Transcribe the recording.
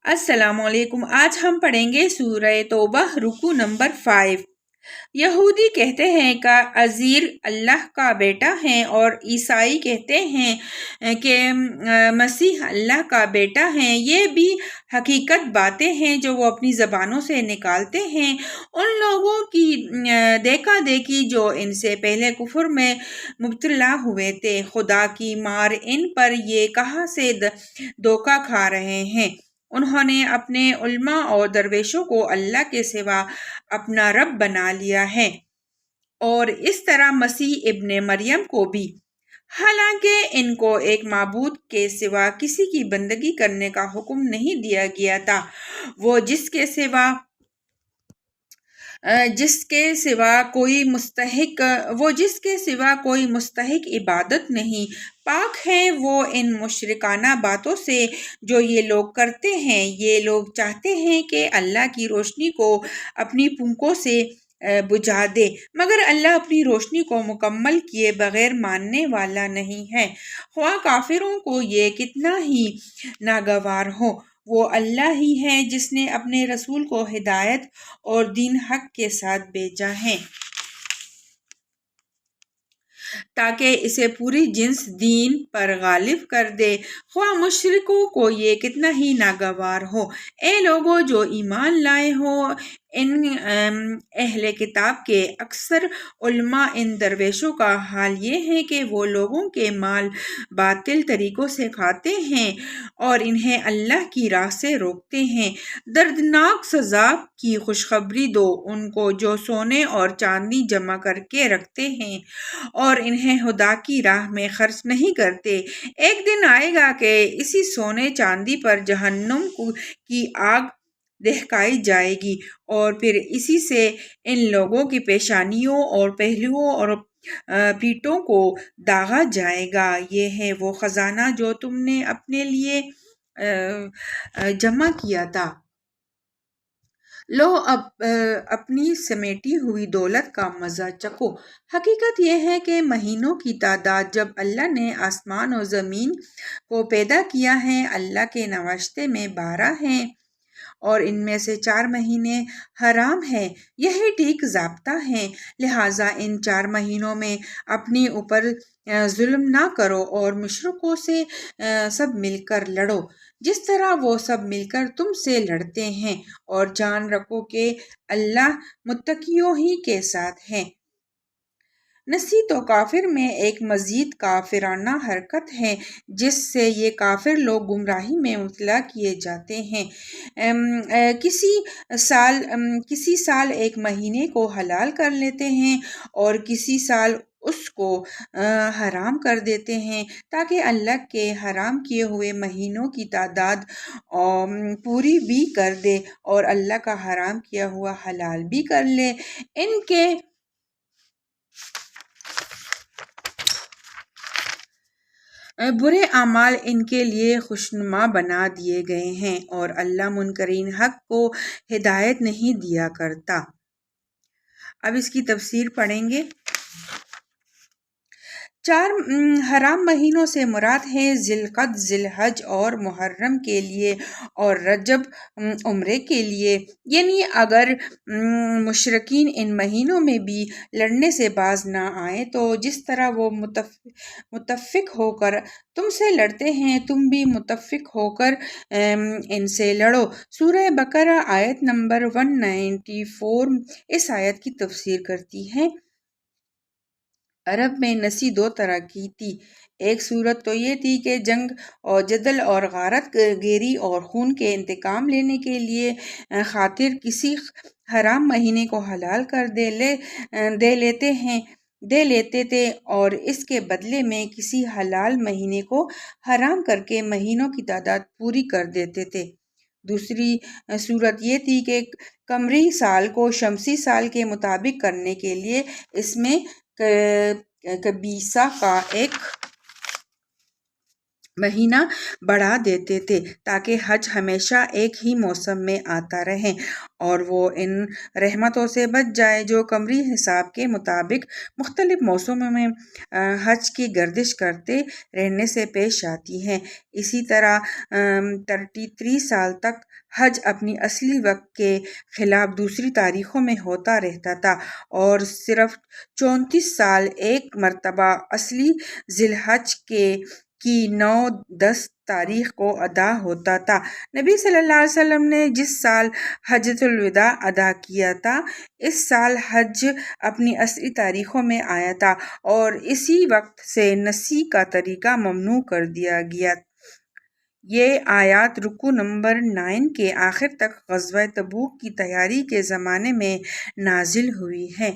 अस्सलाम वालेकुम। आज हम पढ़ेंगे सूरह तौबा रुकू नंबर 5। यहूदी कहते हैं कि अज़ीर अल्लाह का बेटा है और ईसाई कहते हैं कि मसीह अल्लाह का बेटा है। ये भी हकीकत बातें हैं जो वो अपनी ज़बानों से निकालते हैं। उन लोगों की देखा देखी जो इनसे पहले कुफर में मुब्तला हुए थे। खुदा की मार इन पर ये कहाँ से धोखा खा रहे हैं। उन्होंने अपने उल्मा और दरवेशों को अल्लाह के सिवा अपना रब बना लिया है और इस तरह मसीह इब्ने मरियम को भी, हालांकि इनको एक माबूद के सिवा किसी की बंदगी करने का हुक्म नहीं दिया गया था। वो जिसके सिवा कोई मुस्तहिक इबादत नहीं, पाक है वो इन मुशरिकाना बातों से जो ये लोग करते हैं। ये लोग चाहते हैं कि अल्लाह की रोशनी को अपनी फूंकों से बुझा दे, मगर अल्लाह अपनी रोशनी को मुकम्मल किए बगैर मानने वाला नहीं है। ख्वाह काफिरों को ये कितना ही नागवार हो, वो अल्लाह ही है जिसने अपने रसूल को हिदायत और दीन हक के साथ भेजा है ताकि इसे पूरी जिन्स दीन पर गालिब कर दे। ख्वाह मुशरिकों को ये कितना ही नागवार हो। ए लोगो जो ईमान लाए हो, इन अहले किताब के अक्सर उल्मा इन दरवेशों का हाल ये है कि वो लोगों के माल बातिल तरीकों से खाते हैं और इन्हें अल्लाह की राह से रोकते हैं। दर्दनाक सज़ा की खुशखबरी दो उनको जो सोने और चांदी जमा करके रखते हैं और इन्हें खुदा की राह में खर्च नहीं करते। एक दिन आएगा कि इसी सोने चांदी पर जहन्नुम की आग दहकाई जाएगी और फिर इसी से इन लोगों की पेशानियों और पहलुओं और पीठों को दागा जाएगा। ये है वो खजाना जो तुमने अपने लिए जमा किया था। लो अब अपनी समेटी हुई दौलत का मज़ा चखो। हकीकत यह है कि महीनों की तादाद जब अल्लाह ने आसमान और ज़मीन को पैदा किया है, अल्लाह के नवाश्ते में 12 हैं और इनमें से 4 महीने हराम है। यही ठीक ज़ाब्ता है। लिहाजा इन 4 महीनों में अपने ऊपर जुल्म ना करो और मुशरिकों से सब मिलकर लड़ो जिस तरह वो सब मिलकर तुमसे लड़ते हैं, और जान रखो कि अल्लाह मुत्तकियों ही के साथ है। नसी तो काफिर में एक मजीद काफिराना हरकत है जिससे ये काफिर लोग गुमराही में मुब्तला किए जाते हैं। किसी साल एक महीने को हलाल कर लेते हैं और किसी साल उसको हराम कर देते हैं ताकि अल्लाह के हराम किए हुए महीनों की तादाद पूरी भी कर दे और अल्लाह का हराम किया हुआ हलाल भी कर ले। इनके बुरे अमाल इनके लिए खुशनुमा बना दिए गए हैं और अल्लाह मुनकरीन हक को हिदायत नहीं दिया करता। अब इसकी तफसीर पढ़ेंगे। 4 हराम महीनों से मुराद है जिलक़द, जिलहज और मुहर्रम के लिए और रजब उम्रे के लिए। यानी अगर मुशरिकीन इन महीनों में भी लड़ने से बाज ना आए तो जिस तरह वो मुतफ़िक होकर तुमसे लड़ते हैं, तुम भी मुतफ़िक होकर इनसे लड़ो। सूरह बकरा आयत नंबर 194 इस आयत की तफसीर करती है। अरब में नसी 2 तरह की थी। एक सूरत तो ये थी कि जंग और जदल और गारत गेरी और खून के इंतकाम लेने के लिए खातिर किसी हराम महीने को हलाल कर दे लेते थे और इसके बदले में किसी हलाल महीने को हराम करके महीनों की तादाद पूरी कर देते थे। दूसरी सूरत ये थी कि कमरी साल को शमसी साल के मुताबिक करने के लिए इसमें कबीसा का एक مہینہ بڑھا دیتے تھے تاکہ حج ہمیشہ ایک ہی موسم میں آتا رہے اور وہ ان رحمتوں سے بچ جائے جو قمری حساب کے مطابق مختلف موسموں میں حج کی گردش کرتے رہنے سے پیش آتی ہیں۔ اسی طرح 33 سال تک حج اپنی اصلی وقت کے خلاف دوسری تاریخوں میں ہوتا رہتا تھا اور صرف 34 سال ایک مرتبہ اصلی ذی الحج کی 9-10 تاریخ کو ادا ہوتا تھا۔ نبی صلی اللہ علیہ وسلم نے جس سال حجۃ الوداع ادا کیا تھا اس سال حج اپنی اصلی تاریخوں میں آیا تھا اور اسی وقت سے نسک کا طریقہ ممنوع کر دیا گیا۔ یہ آیات رکوع نمبر 9 کے آخر تک غزوہ تبوک کی تیاری کے زمانے میں نازل ہوئی ہیں۔